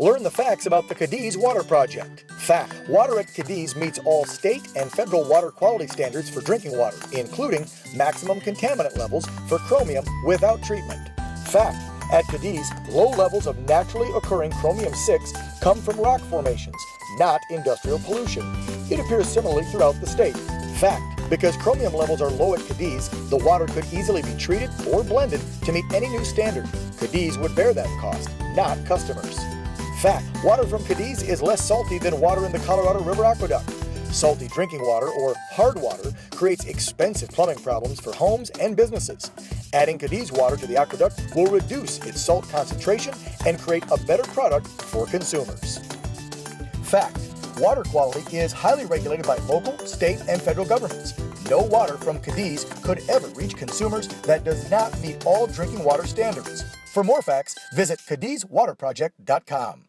Learn the facts about the Cadiz Water Project. Fact: water at Cadiz meets all state and federal water quality standards for drinking water, including maximum contaminant levels for chromium without treatment. Fact: at Cadiz, low levels of naturally occurring chromium-6 come from rock formations, not industrial pollution. It appears similarly throughout the state. Fact: because chromium levels are low at Cadiz, the water could easily be treated or blended to meet any new standard. Cadiz would bear that cost, not customers. Fact: water from Cadiz is less salty than water in the Colorado River Aqueduct. Salty drinking water, or hard water, creates expensive plumbing problems for homes and businesses. Adding Cadiz water to the aqueduct will reduce its salt concentration and create a better product for consumers. Fact: water quality is highly regulated by local, state, and federal governments. No water from Cadiz could ever reach consumers that does not meet all drinking water standards. For more facts, visit CadizWaterProject.com.